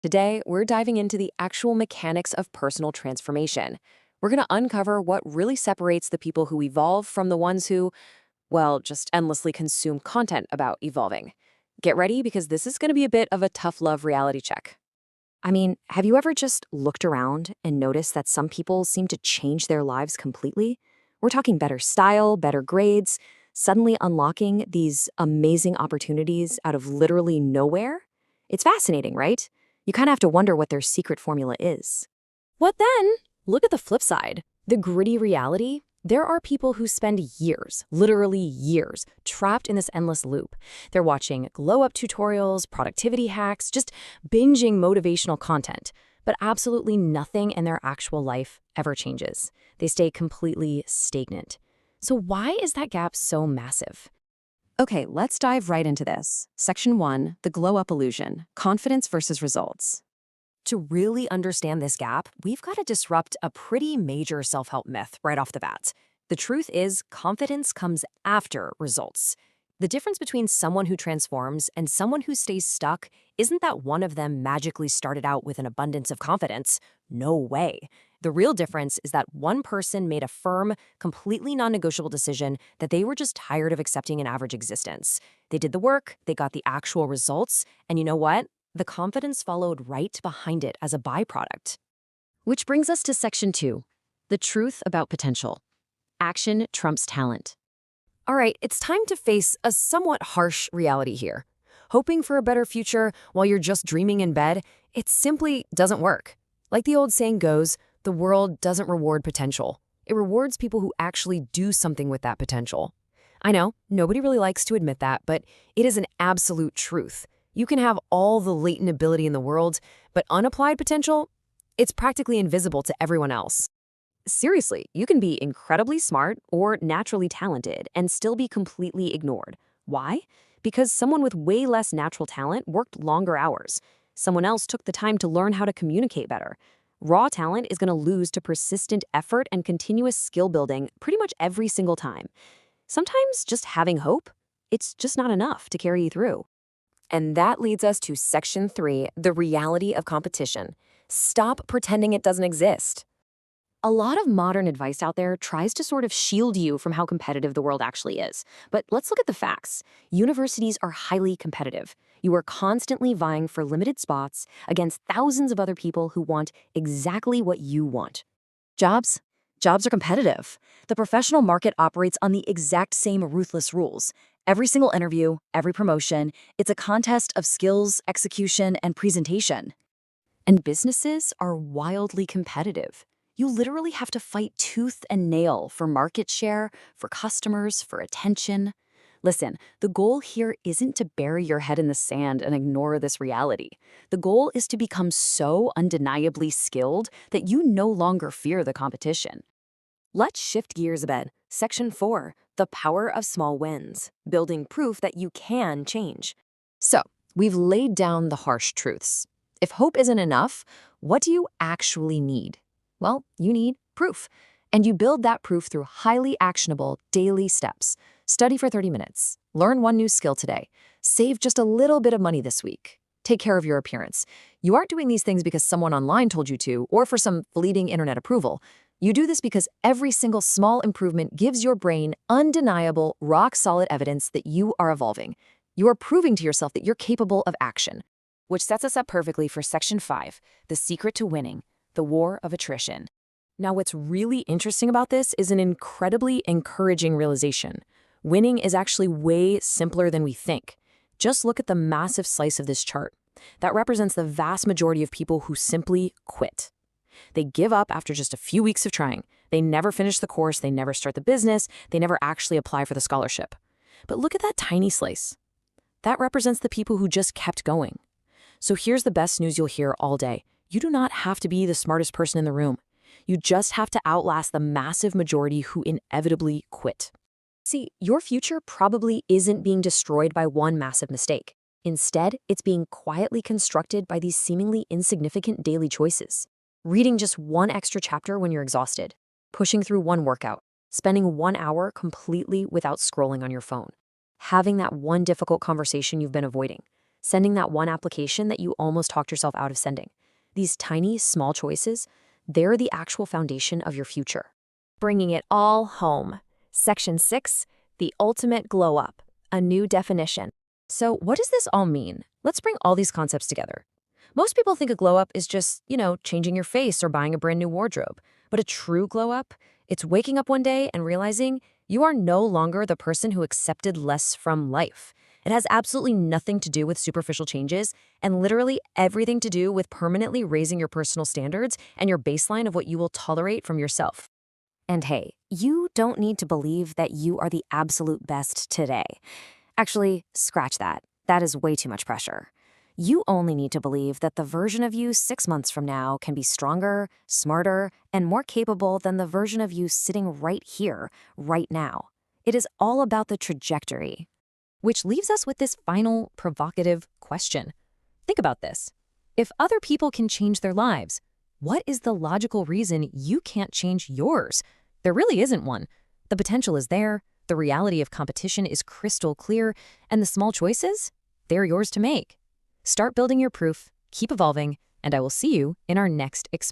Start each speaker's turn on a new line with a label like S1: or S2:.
S1: Today, we're diving into the actual mechanics of personal transformation. We're going to uncover what really separates the people who evolve from the ones who, well, just endlessly consume content about evolving. Get ready because this is going to be a bit of a tough love reality check. I mean, have you ever just looked around and noticed that some people seem to change their lives completely? We're talking better style, better grades, suddenly unlocking these amazing opportunities out of literally nowhere? It's fascinating, right? You kind of have to wonder what their secret formula is. What then? Look at the flip side. The gritty reality. There are people who spend years, literally years, trapped in this endless loop. They're watching glow-up tutorials, productivity hacks, just binging motivational content. But absolutely nothing in their actual life ever changes. They stay completely stagnant. So why is that gap so massive? Okay, let's dive right into this. Section 1, the glow-up illusion, confidence versus results. To really understand this gap, we've got to disrupt a pretty major self-help myth right off the bat. The truth is, confidence comes after results. The difference between someone who transforms and someone who stays stuck isn't that one of them magically started out with an abundance of confidence. No way. The real difference is that one person made a firm, completely non-negotiable decision that they were just tired of accepting an average existence. They did the work, they got the actual results, and you know what? The confidence followed right behind it as a byproduct. Which brings us to Section 2, the truth about potential. Action trumps talent. All right, it's time to face a somewhat harsh reality here. Hoping for a better future while you're just dreaming in bed, it simply doesn't work. Like the old saying goes, the world doesn't reward potential. It rewards people who actually do something with that potential. I know, nobody really likes to admit that, but it is an absolute truth. You can have all the latent ability in the world, but unapplied potential, it's practically invisible to everyone else. Seriously, you can be incredibly smart or naturally talented and still be completely ignored. Why? Because someone with way less natural talent worked longer hours. Someone else took the time to learn how to communicate better. Raw talent is going to lose to persistent effort and continuous skill building pretty much every single time. Sometimes just having hope, it's just not enough to carry you through. And that leads us to Section 3, the reality of competition. Stop pretending it doesn't exist. A lot of modern advice out there tries to sort of shield you from how competitive the world actually is. But let's look at the facts. Universities are highly competitive. You are constantly vying for limited spots against thousands of other people who want exactly what you want. Jobs? Jobs are competitive. The professional market operates on the exact same ruthless rules. Every single interview, every promotion, it's a contest of skills, execution, and presentation. And businesses are wildly competitive. You literally have to fight tooth and nail for market share, for customers, for attention. Listen, the goal here isn't to bury your head in the sand and ignore this reality. The goal is to become so undeniably skilled that you no longer fear the competition. Let's shift gears a bit. Section 4, the power of small wins, building proof that you can change. So, we've laid down the harsh truths. If hope isn't enough, what do you actually need? Well, you need proof. And you build that proof through highly actionable daily steps. Study for 30 minutes. Learn one new skill today. Save just a little bit of money this week. Take care of your appearance. You aren't doing these things because someone online told you to or for some fleeting internet approval. You do this because every single small improvement gives your brain undeniable, rock-solid evidence that you are evolving. You are proving to yourself that you're capable of action. Which sets us up perfectly for Section 5, the secret to winning. The war of attrition. Now, what's really interesting about this is an incredibly encouraging realization. Winning is actually way simpler than we think. Just look at the massive slice of this chart. That represents the vast majority of people who simply quit. They give up after just a few weeks of trying. They never finish the course, they never start the business, they never actually apply for the scholarship. But look at that tiny slice. That represents the people who just kept going. So here's the best news you'll hear all day. You do not have to be the smartest person in the room. You just have to outlast the massive majority who inevitably quit. See, your future probably isn't being destroyed by one massive mistake. Instead, it's being quietly constructed by these seemingly insignificant daily choices. Reading just one extra chapter when you're exhausted, pushing through one workout, spending 1 hour completely without scrolling on your phone, having that one difficult conversation you've been avoiding. Sending that one application that you almost talked yourself out of sending. These tiny, small choices, they're the actual foundation of your future. Bringing it all home. Section 6, the ultimate glow up, a new definition. So what does this all mean? Let's bring all these concepts together. Most people think a glow up is just, changing your face or buying a brand new wardrobe. But a true glow up, it's waking up one day and realizing you are no longer the person who accepted less from life. It has absolutely nothing to do with superficial changes and literally everything to do with permanently raising your personal standards and your baseline of what you will tolerate from yourself. And hey, you don't need to believe that you are the absolute best today. Actually, scratch that. That is way too much pressure. You only need to believe that the version of you 6 months from now can be stronger, smarter, and more capable than the version of you sitting right here, right now. It is all about the trajectory. Which leaves us with this final provocative question. Think about this. If other people can change their lives, what is the logical reason you can't change yours? There really isn't one. The potential is there, the reality of competition is crystal clear, and the small choices, they're yours to make. Start building your proof, keep evolving, and I will see you in our next experience.